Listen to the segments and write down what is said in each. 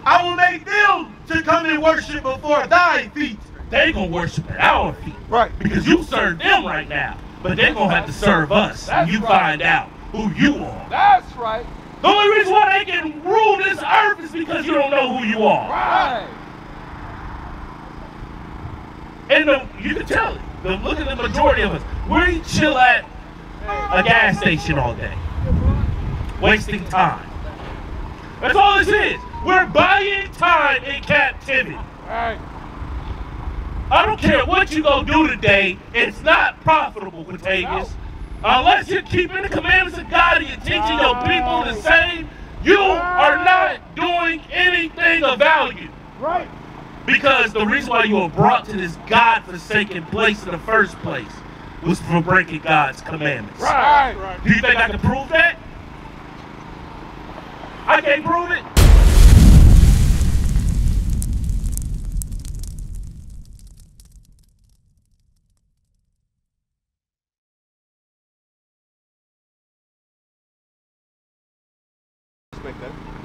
I will make them to come and worship before thy feet. They gonna worship at our feet. Right. Because you serve them right now. But they're gonna have to serve us. And you find out who you are. That's right. The only reason why they can rule this earth is because you don't know who you are. Right. And you can tell it. Look at the majority of us. We chill at a gas station all day. Wasting time. That's all this is. We're buying time in captivity. Right. I don't care what you gonna do today, it's not profitable, Contagious. Unless you're keeping the commandments of God and you're teaching your people the same, you are not doing anything of value. Right. Because the reason why you were brought to this God-forsaken place in the first place was for breaking God's commandments. Right. Do you think I can prove that? I can't prove it.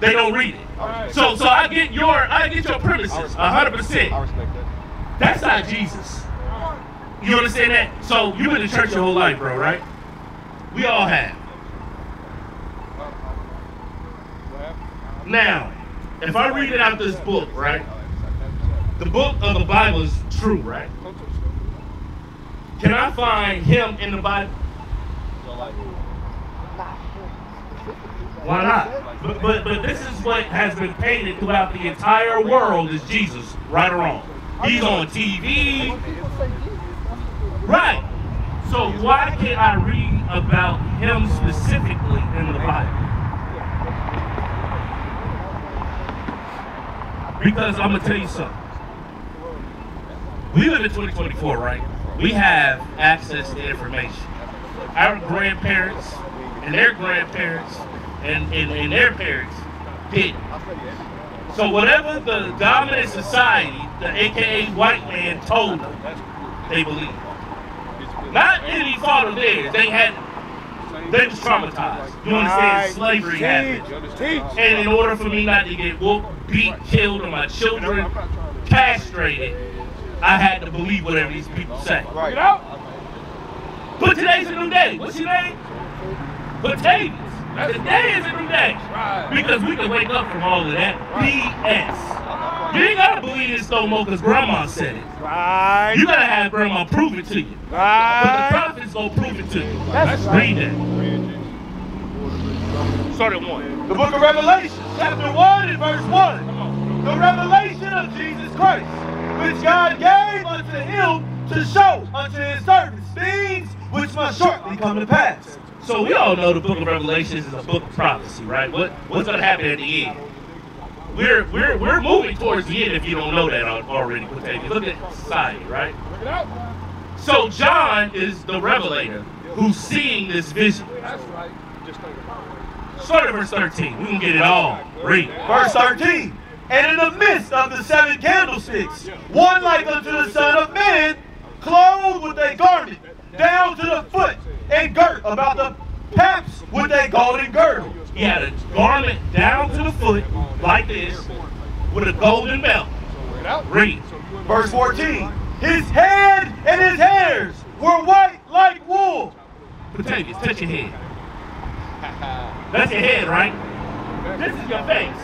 They don't read it. So I get your premises 100%. I respect that. That's not Jesus. You understand that? So you've been in church your whole life, bro, right? We all have. Now, if I read it out this book, right? The book of the Bible is true, right? Can I find him in the Bible? Why not? But this is what has been painted throughout the entire world as Jesus, right or wrong. He's on TV. Right. So why can't I read about him specifically in the Bible? Because I'm going to tell you something. We live in 2024, right? We have access to information. Our grandparents and their grandparents and their parents did. So whatever the dominant society, the AKA white man, told them, they believed. Not any fault of theirs. They was traumatized. You understand? Slavery happened. And in order for me not to get whooped, beat, killed, or my children castrated, I had to believe whatever these people say. Right. But today's a new day. What's your name? Potatoes. Today is a new day. Because we can wake up from all of that BS. You ain't gotta believe this no more because grandma said it. Right. You gotta have grandma prove it to you. Right. But the prophets gonna prove it to you. Let's read that. Start at 1. The book of Revelation, chapter 1 and verse 1. The revelation of Jesus Christ, which God gave unto him to show unto his servants things which must shortly come to pass. So we all know the book of Revelation is a book of prophecy, right? What's gonna happen at the end? We're moving towards the end if you don't know that already. Look at society, right? So John is the revelator who's seeing this vision. That's right. Start at verse 13. We can get it all. Read. Verse 13. And in the midst of the 7 candlesticks, one like unto the Son of Man, clothed with a garment down to the foot, and girt about the paps with a golden girdle. He had a garment down to the foot, like this, with a golden belt. Read. Verse 14. His head and his hairs were white like wool. Potatoes, touch your head. That's your head, right? This is your face.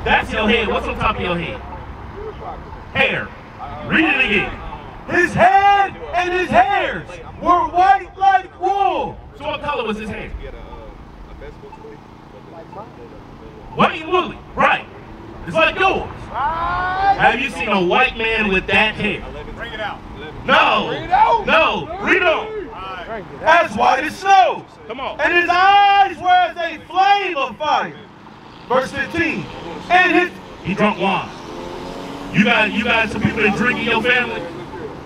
That's your head. What's on top of your head? Hair. Read it again. His head and his hairs were white like wool. So what color was his hair? White and woolly. Right. It's like yours. Have you seen a white man with that hair? Bring it out. No. Bring it out. No. Read on. As white as snow. Come on. And his eyes were as a flame of fire. Verse 15. And he drunk wine. You got some people that drink in your family?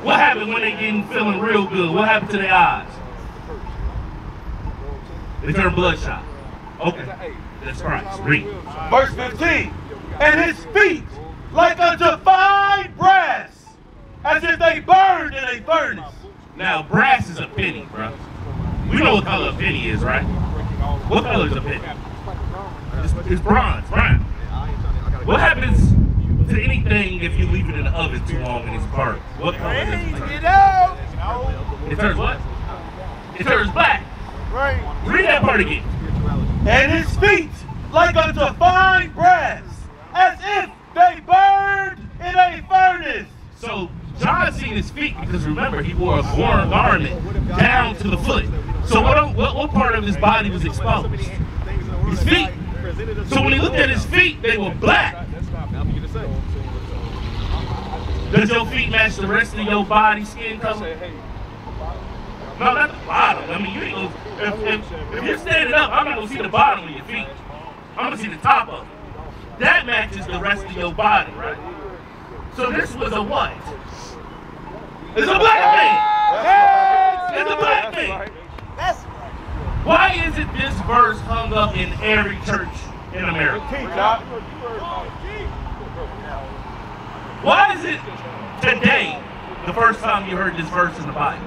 What happened when they feeling real good? What happened to their eyes? They turn bloodshot. Okay. That's Christ. Read. verse 15. And his feet like unto fine brass, as if they burned in a furnace. Now, brass is a penny, bro. We know what color a penny is, right? What color is a penny? It's bronze, brown. What happens to anything if you leave it in the oven too long and it's burnt? What color does it turn? Get out! It turns what? It turns black. Right. Read that part again. And his feet like unto fine brass, as if they burned in a furnace. So John seen his feet because remember he wore a worn garment down to the foot. So what part of his body was exposed? His feet. So when he looked at his feet, they were black. Does your feet match the rest of your body skin color? No, not the bottom. I mean, you ain't gonna, if you're standing up, I'm not gonna see the bottom of your feet. I'm gonna see the top of it. That matches the rest of your body, right? So this was a what? It's a black man. It's a black man. Why isn't this verse hung up in every church in America? Why is it today the first time you heard this verse in the Bible?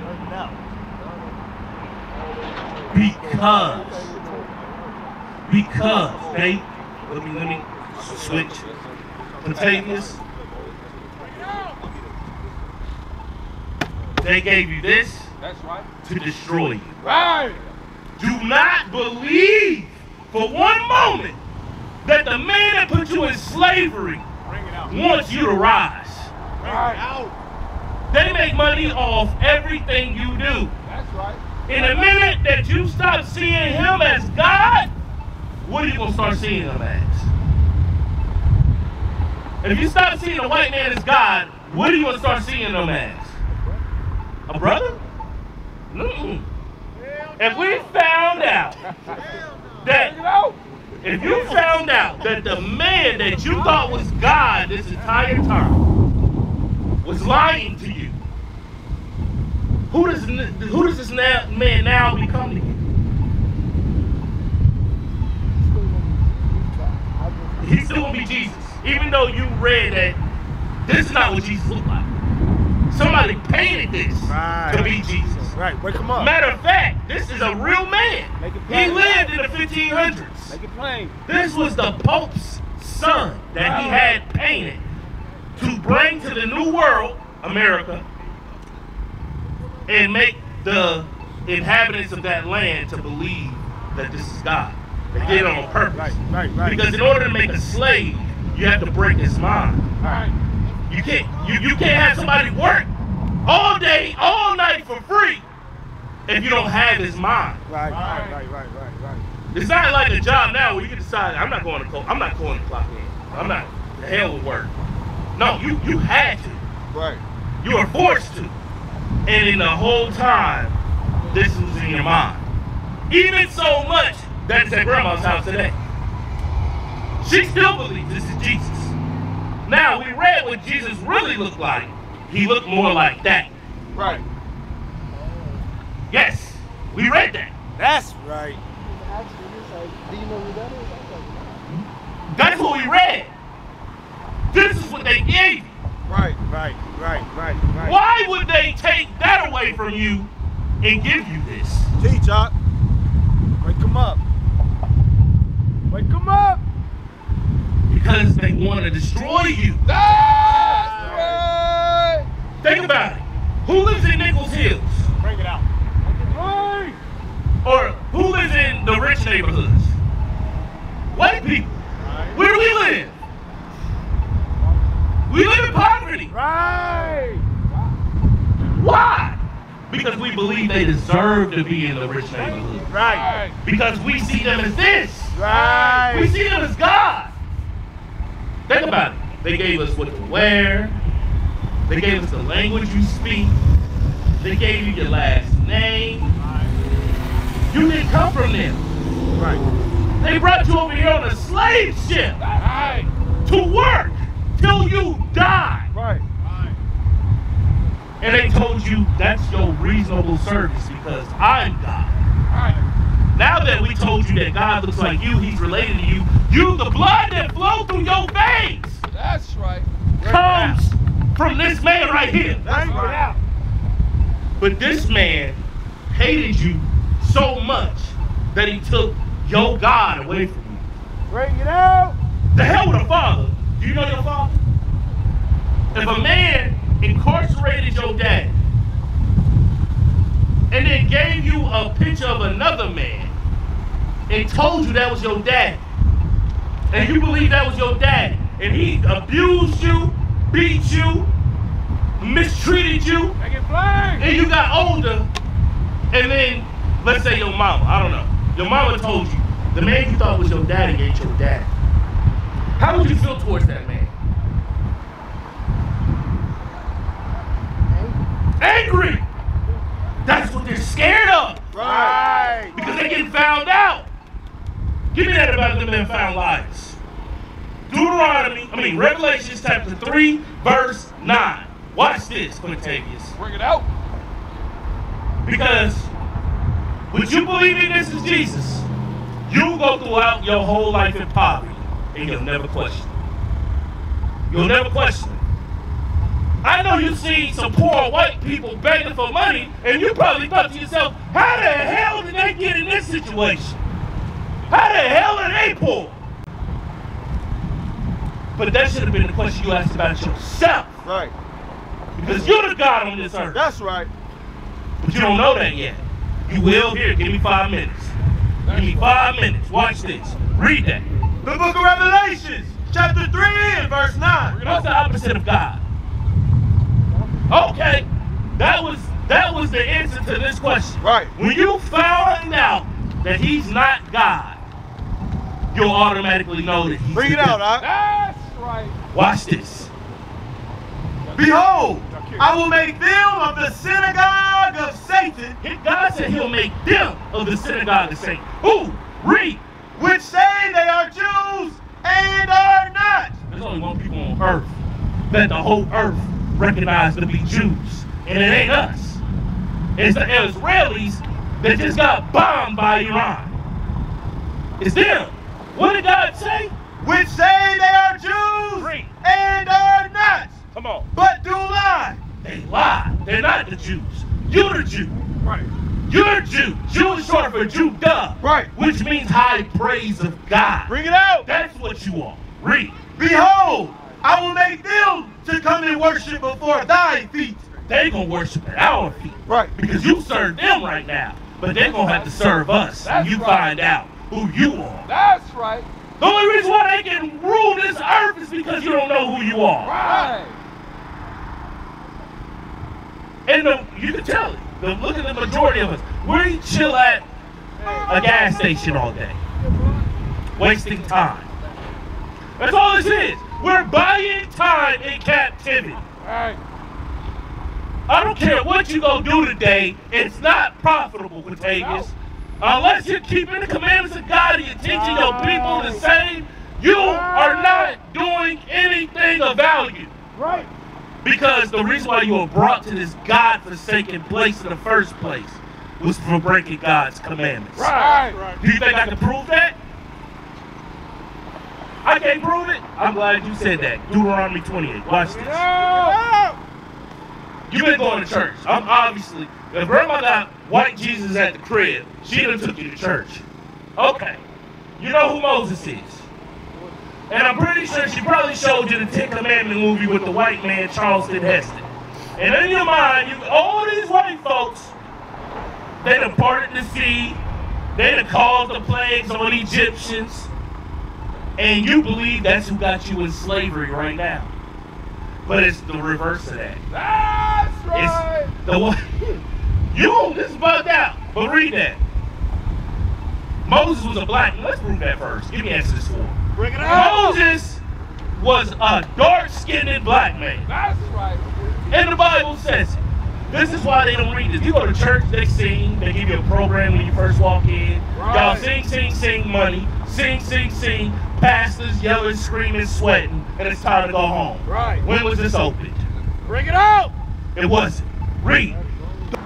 Because they, let me switch. Contagious. They gave you this to destroy you. Right. Do not believe for one moment that the man that put you in slavery wants you to rise. Right. They make money off everything you do. That's right. In the minute that you stop seeing him as God, what are you going to start seeing him as? If you stop seeing a white man as God, what are you going to start seeing him as? A brother? Mm-mm. If we found out that, if you found out that the man that you thought was God this entire time was lying to you, who does this man now become to you? He's still gonna be Jesus, even though you read that this is not what Jesus looked like. Somebody painted this to be Jesus. Right, wake him up. Matter of fact, this is a real man. He lived in the 1500s. Make it plain. This was the Pope's son that he had painted to bring to the new world, America, and make the inhabitants of that land to believe that this is God. They did it on purpose. Right. Because in order to make a slave, you have to break his mind. Right. You can't have somebody work all day, all night for free if you don't have his mind. Right. It's not like a job now where you can decide I'm not going to clock in. I'm not the hell with work. No, you had to. Right. You were forced to. And in the whole time, this was in your mind. Even so much that it's at grandma's house today. She still believes this is Jesus. Now, we read what Jesus really looked like. He looked more like that. Right. Yes, we read that. That's right. That's what we read. This is what they gave you. Right. Why would they take that away from you and give you this? Teach up. Wake him up. Because they want to destroy you. That's right. Think about it. Who lives in Nichols Hills? Bring it out. Or who lives in the rich neighborhoods? White people. Where do we live? We live in poverty. Right. Why? Because we believe they deserve to be in the rich neighborhood. Right. Because we see them as this. Right. We see them as God. Think about it. They gave us what to wear. They gave us the language you speak. They gave you your last name. You didn't come from them. Right. They brought you over here on a slave ship to work till you die. Right. And they told you that's your reasonable service because I'm God. Now that we told you that God looks like you, he's related to you, the blood that flows through your veins That's right. comes from this man right here. That's right. But this man hated you so much that he took your God away from you. Bring it out. The hell with a father a man incarcerated your dad and then gave you a picture of another man and told you that was your dad, and you believe that was your dad, and he abused you, beat you, mistreated you, and you got older, and then, let's say your mama, I don't know, your mama told you, the man you thought was your daddy ain't your dad. How would you feel towards that man? Angry. That's what they're scared of. Right. Because they're getting found out. Give me that about them being found liars. Revelations chapter 3, verse 9. Watch this, Quintavious. Bring it out. Because when you believe in this is Jesus, you'll go throughout your whole life in poverty, and you'll never question. You'll never question. I know you see some poor white people begging for money, and you probably thought to yourself, how the hell did they get in this situation? How the hell are they poor? But that should have been the question you asked about yourself. Right. Because you're the God on this earth. That's right. But you don't know that yet. You will. Here, give me 5 minutes. Give me 5 minutes. Watch this. Read that. The book of Revelations, chapter 3 and verse 9. What's the opposite of God? Okay, that was the answer to this question. Right. When you find out that he's not God, you'll automatically know that he's Bring it the out, devil. That's right. Watch this. Behold, I will make them of the synagogue of Satan, God said he'll make them of the synagogue of Satan. Who? Read. which say they are Jews and are not. There's only one people on earth that the whole earth recognized to be Jews, and it ain't us. It's the Israelis that just got bombed by Iran. It's them. What did God say? Which say they are Jews Read. and are not, Come on. but do lie. They lie. They're not the Jews. You're the Jew. Right. You're a Jew. Jew is short for Judah. Right. Which means high praise of God. Bring it out. That's what you are. Read. Behold, I will make them to come and worship before thy feet. They gonna worship at our feet. Right. Because you serve them right now. But they're gonna have to serve us when That's you right. find out who you are. That's right. The only reason why they can rule this earth is because you don't know who you are. Right. And you can tell it. Look at the majority of us. We chill at a gas station all day. Wasting time. That's all this is. We're buying time in captivity. Right. I don't care what you go do today, it's not profitable, Quintavious. Unless you're keeping the commandments of God and you're teaching your people the same, you are not doing anything of value. Right. Because the reason why you were brought to this God-forsaken place in the first place was for breaking God's commandments. Right. Do you think I can prove that? I can't prove it? I'm glad you said that. Deuteronomy 28. Watch this. You've been going to church. I'm obviously, if grandma got white Jesus at the crib, she done took you to church. Okay. You know who Moses is. And I'm pretty sure she probably showed you the Ten Commandment movie with the white man, Charleston Heston. And in your mind, all these white folks, they done parted the sea, they done caused the plagues on Egyptians, and you believe that's who got you in slavery right now. But it's the reverse of that. That's right. It's the one. You this is bugged out. But read that. Moses was a black man. Let's prove that first. Give me Exodus 4. Bring it out. Moses was a dark-skinned black man. That's right. And the Bible says it. This is why they don't read this. You go to church, they sing. They give you a program when you first walk in. Right. Y'all sing, sing, sing money. Sing, sing, sing. Pastors yelling, screaming, sweating. And it's time to go home. Right. When was this opened? Bring it out. It wasn't. Read.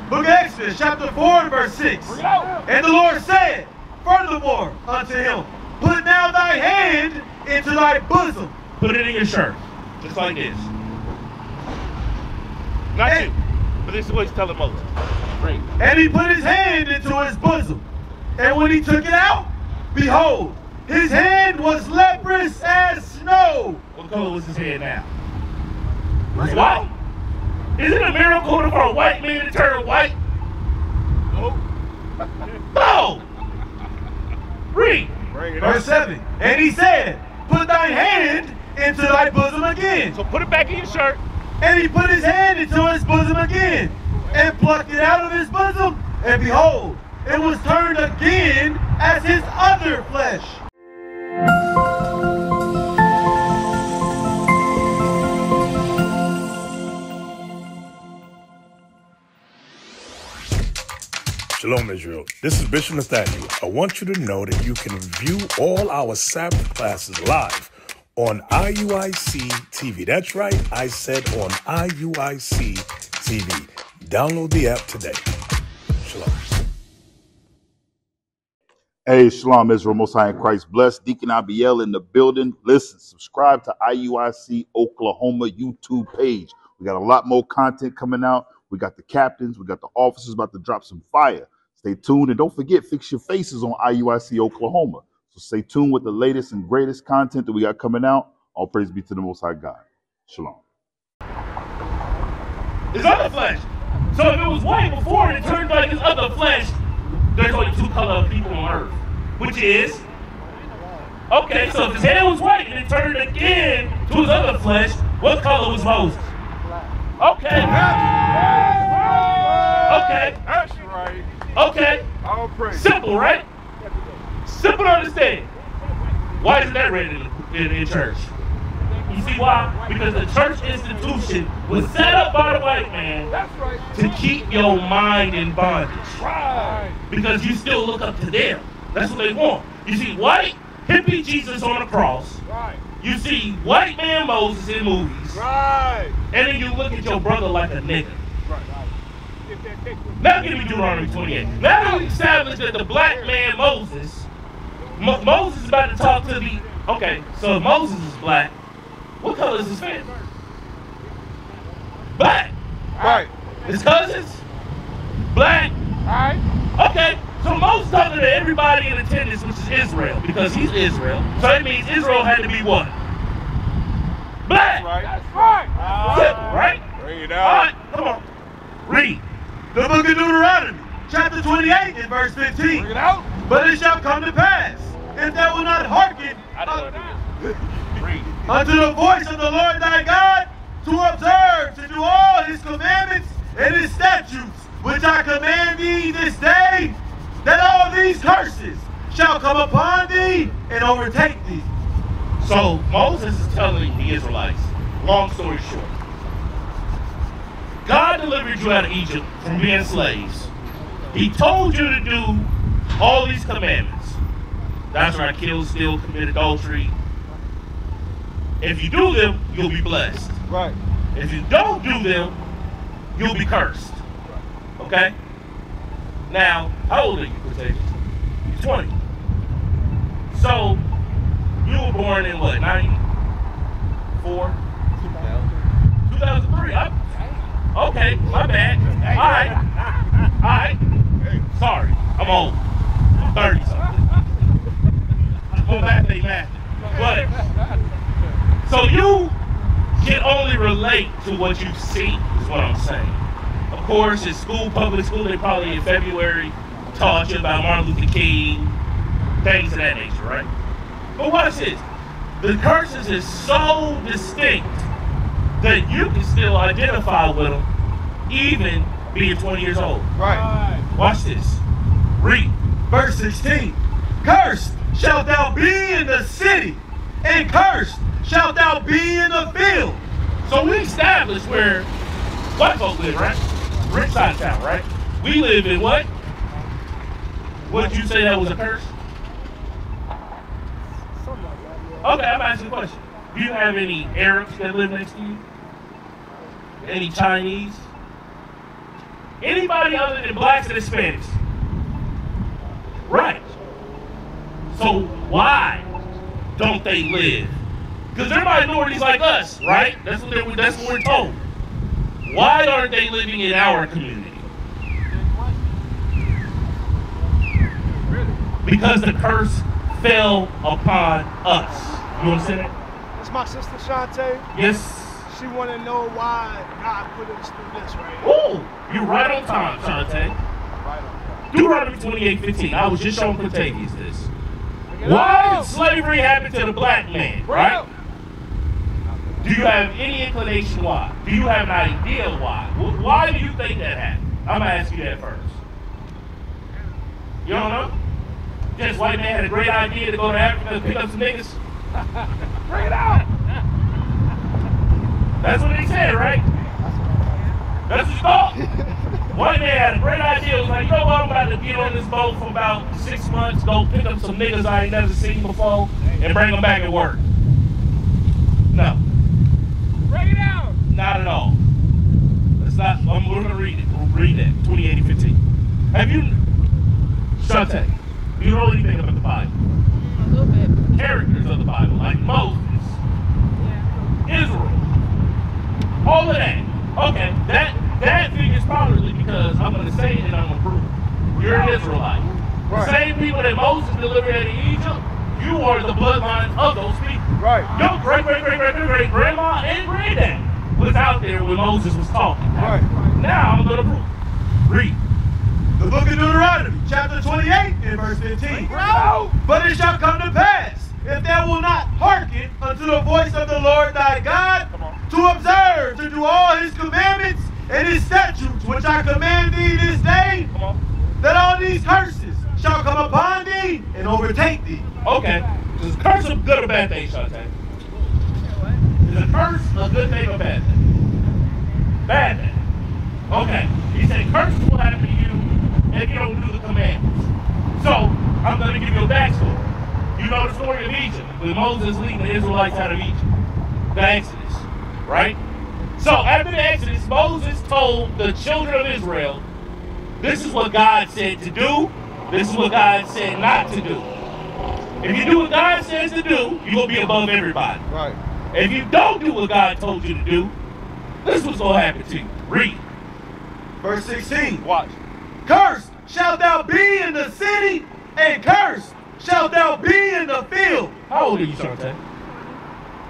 Book of Exodus, chapter 4, verse 6. Bring it out. And the Lord said, furthermore unto him, put now thy hand into thy bosom. Put it in your shirt. Just like this. Not you. But this is what he's telling Moses. Read. And he put his hand into his bosom. And when he took it out, behold, his hand was leprous as snow. What color was his hair now? He's white. Is it a miracle for a white man to turn white? Nope. No. Read. Verse 7. And he said, put thy hand into thy bosom again. So put it back in your shirt. And he put his hand into his bosom again, and plucked it out of his bosom, and behold, it was turned again as his other flesh. Shalom, Israel. This is Bishop Nathaniel. I want you to know that you can view all our Sabbath classes live on IUIC TV. That's right, I said on IUIC TV. Download the app today. Shalom. Hey, Shalom, Israel, Most High in Christ. Blessed Deacon Abiel in the building. Listen, subscribe to IUIC Oklahoma YouTube page. We got a lot more content coming out. We got the captains. We got the officers about to drop some fire. Stay tuned. And don't forget, fix your faces on IUIC Oklahoma. So stay tuned with the latest and greatest content that we got coming out. All praise be to the Most High God. Shalom. His other flesh. So if it was white before and it turned like his other flesh, there's only two color of people on earth, which is, okay, so if his hair was white and it turned again to his other flesh, what color was Moses? Okay. Okay. That's right. Okay. All praise. Simple, right? Simple to understand. Why isn't that read in church? You see why? Because the church institution was set up by the white man That's right. to keep your mind in bondage. Right. Because you still look up to them. That's what they want. You see white hippie Jesus on the cross. Right. You see white man Moses in movies. Right. And then you look at your brother like a nigga. Right. Get that cake. Now give me Deuteronomy 28. Now that we established that the black man Moses, Moses is about to talk to the, okay, so if Moses is black, what color is his family? Black. Right. His cousins? Black. Right. Okay, so Moses talking to everybody in attendance, which is Israel, because he's Israel. So that means Israel had to be what? Black. That's right. That's right. Simple, right? Bring it All out. right, come on. Read. The book of Deuteronomy, chapter 28 and verse 15. Bring it out. But it shall come to pass, if thou wilt not hearken Read. unto the voice of the Lord thy God, to observe, to do all his commandments and his statutes, which I command thee this day, that all these curses shall come upon thee and overtake thee. So Moses is telling the Israelites, long story short, God delivered you out of Egypt from being slaves. He told you to do all these commandments. That's right, kill, steal, commit adultery. If you do them, you'll be blessed. Right. If you don't do them, you'll be cursed. Okay? Now, how old are you, Protections? You're 20. So, you were born in what, 94? 2003. Okay, my bad. All right. Sorry, I'm old. I'm 30 something. Go back to math. But, so you can only relate to what you see, is what I'm saying. Of course, in school, public school, they probably in February taught you about Martin Luther King, things of that nature, right? But watch this. The curses is so distinct that you can still identify with them, even being 20 years old. Right. Watch this. Read. Verse 16. Cursed shalt thou be in the city, and cursed shalt thou be in the field. So we established where white folks live, right? Rich side of town, right? We live in what? Would you say that was a curse? Okay, I'm asking a question. Do you have any Arabs that live next to you? Any Chinese? Anybody other than blacks and Hispanics? Right. So why don't they live? Because they're minorities like us, right? That's what we're told. Why aren't they living in our community? Because the curse fell upon us. You understand that? That's my sister Shantae. Yes. She want to know why God put us through this, right? Ooh, you're right on time, Shante. Right on. Deuteronomy 28:15. I was just showing Cratavius this. Why did slavery happen to the black man, right? Do you have any inclination why? Do you have an idea why? Why do you think that happened? I'm going to ask you that first. You don't know? This white man had a great idea to go to Africa and pick up some niggas? Bring it out! That's what he said, right? That's what you thought? White man had a great idea. It was like, you know what, I'm about to get on this boat for about 6 months, go pick up some niggas I ain't never seen before, and bring them back at work. No. Bring it out! Not at all. It's not, we're going to read it. We'll read that, 28:15. Have you, Shante, do you know anything about the Bible? A little bit. Characters of the Bible, like Moses, Yeah. Israel, all of that. Okay, that figures properly because I'm going to say it and I'm going to prove it. You're an Israelite. The same people that Moses delivered out of Egypt, you are the bloodline of those people. Right. Your great-great-great-great-great-grandma and granddad was out there when Moses was talking. Right. Now I'm going to prove it. Read. The book of Deuteronomy, chapter 28, and verse 15. But it shall come to pass, if thou wilt not hearken unto the voice of the Lord thy God, to observe, to do all his commandments and his statutes, which I command thee this day, that all these curses shall come upon thee and overtake thee. Okay. Is a curse a good or bad thing, Shante? Is a curse a good thing or bad thing? Bad thing. Okay. He said curses will happen to you if you don't do the commandments. So, I'm going to give you a backstory. You know the story of Egypt, when Moses leading the Israelites out of Egypt. The Exodus, right? So, after the Exodus, Moses told the children of Israel, this is what God said to do, this is what God said not to do. If you do what God says to do, you're going to be above everybody. Right. If you don't do what God told you to do, this is what's going to happen to you. Read. Verse 16. Watch. Cursed shalt thou be in the city, and cursed shalt thou be in the field. How old are you, Shante?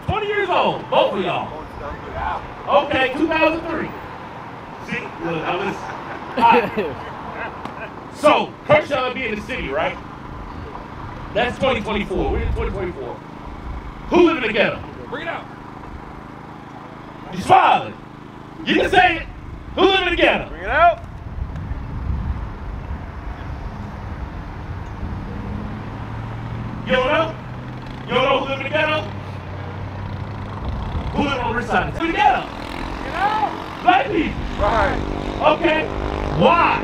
20 years old, both of y'all. Okay, 2003. See, look, I was. So, cursed shall thou be in the city, right? That's 2024. We're in 2024. Who live in the ghetto? Bring it out. You smiling. You can say it. Who live in the ghetto? Bring it out. You don't know? You don't know who live in the ghetto? Who live on the rich side? Who in the ghetto? Bring it out. Black people. Right. Okay. Why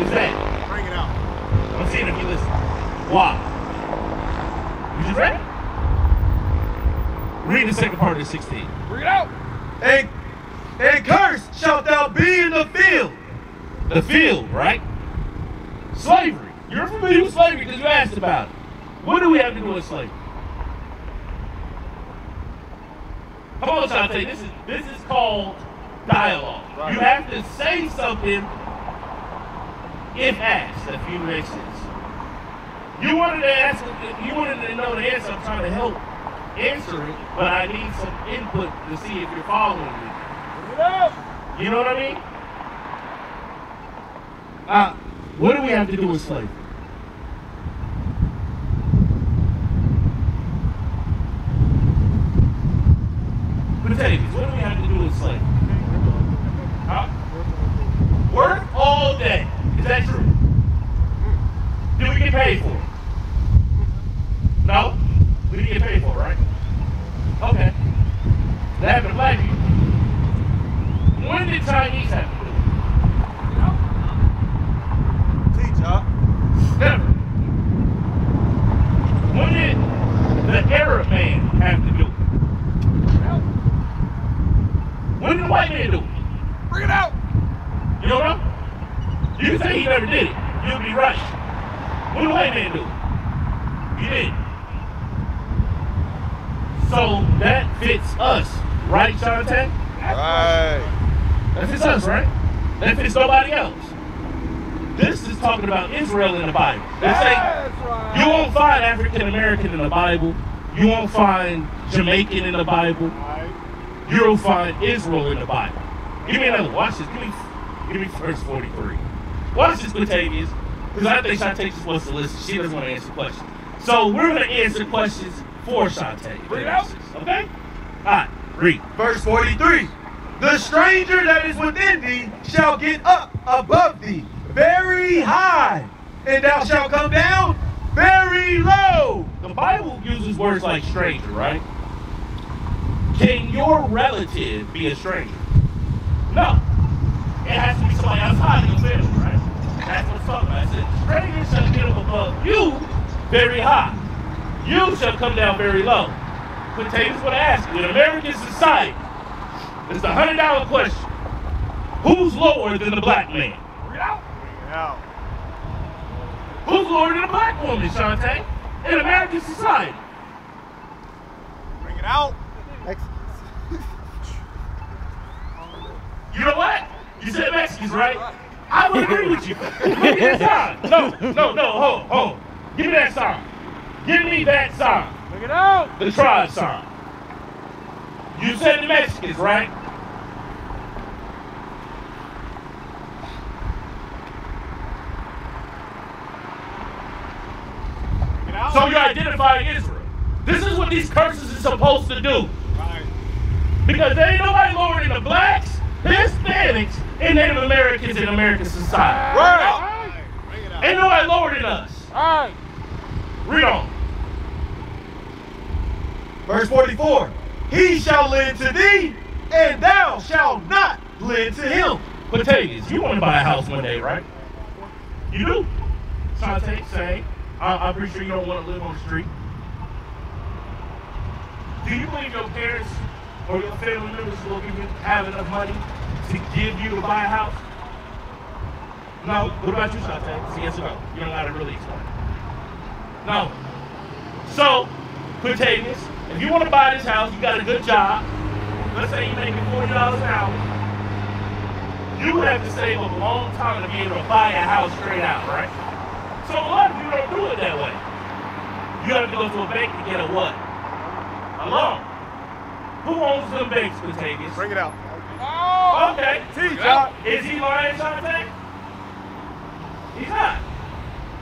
is that? Bring it out. I'm seeing if you listen. Why? You just read it? Read the second part of the 16. Bring it out. And cursed shalt thou be in the field. The field, right? Slavery. You're familiar with slavery because you asked about it. What do we have to do with slavery? Come on, Shante. This is called dialogue. Right. You have to say something if asked, if you make sense. You wanted to know the answer. I'm trying to help answer it, but I need some input to see if you're following me. Bring it out. You know what I mean? What do we have to do with slavery? Cratavius, what do we have to do with slavery? Huh? Work all day. Is that true? Do we get paid for it? No? We didn't get paid for it, right? Okay. That happened to black people. When did Chinese have to do it? Teach, huh? Never. When did the Arab man have to do it? When did the white man do it? Bring it out. You don't know? You can say he never did it. You'll be right. When did the white man do it? He did. So that fits us, right, Shante? Right. That fits us, right? That fits nobody else. This is talking about Israel in the Bible. They say right. you won't find African American in the Bible. You won't find Jamaican in the Bible. you don't find Israel in the Bible. Give me another. Watch this. Give me verse 43. Watch this, Octavius, because I think Shantae wants to listen. She doesn't want to answer questions. So we're going to answer questions for Shantae. Bring it out. Okay? All right. Read. Verse 43. The stranger that is within thee shall get up above thee very high, and thou shalt come down very low. The Bible uses words like stranger, right? Can your relative be a stranger? No. It has to be somebody outside of your family, right? That's what it's talking about. It said, stranger shall get up above you very high. You shall come down very low. Potatoes what I ask you. In American society, it's the $100 question. Who's lower than the black man? Bring it out. Bring it out. Who's lower than a black woman, Shantae? In American society. Bring it out. You know what? You said Mexicans, right? I would agree with you. Look at that sign. No, hold. Give me that sign. Give me that sign. Bring it out. The tribe sign. You said the Mexicans, right? Bring it out. So you're identifying Israel. This is what these curses are supposed to do. Right. Because there ain't nobody lower than the blacks, Hispanics, and Native Americans in American society. Right. Bring it out. Ain't nobody lower than us. All right. Read on. Verse 44. He shall lend to thee, and thou shalt not lend to him. Potatoes, you want to buy a house one day, right? You do. Shantae, same. I'm pretty sure you don't want to live on the street. Do you believe your parents or your family members will have enough money to give you to buy a house? No. What about you, Shantae? It's yes or no? You don't got to really explain. No. So, Potatoes, if you want to buy this house, you got a good job. Let's say you're making $40 an hour. You would have to save up a long time to be able to buy a house straight out, right? So a lot of people don't do it that way. You have to go to a bank to get a what? A loan. Who owns them banks, Potatoes? Bring it out. Okay. Is he lying, Shantae? He's not.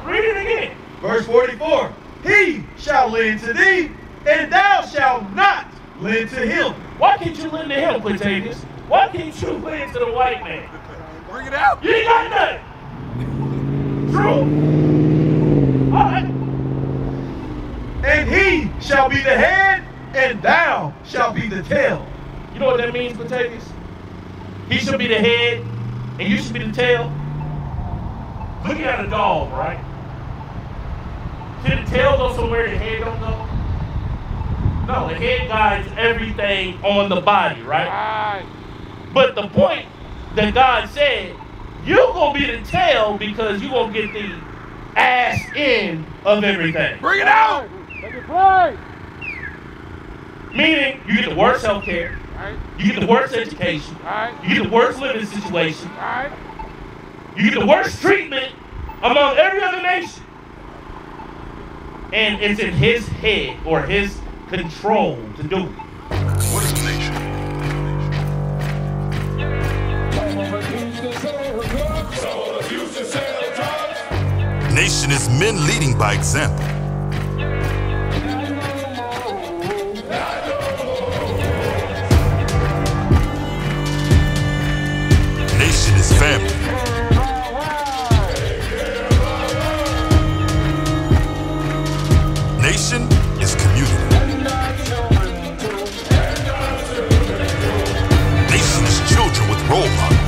Read it again. Verse 44. He shall lend to thee, and thou shalt not lend to him. Why can't you lend to him, Potatoes? Why can't you lend to the white man? Bring it out. You ain't got nothing. True. All right. And he shall be the head, and thou shalt be the tail. You know what that means, Potatoes? He should be the head, and you should be the tail. Looking at a dog, right? Should the tail go somewhere the head don't go? No, the head guides everything on the body, right? But the point that God said, you're going to be the tail because you're going to get the ass end of everything. Bring it out. Let me play. Meaning, you get the worst health care, you get the worst education, you get the worst living situation, you get the worst treatment among every other nation. And it's in his head or his control to do it. What is a nation? Nation is men leading by example. Nation is family. Nation is community. Nation is children with role models.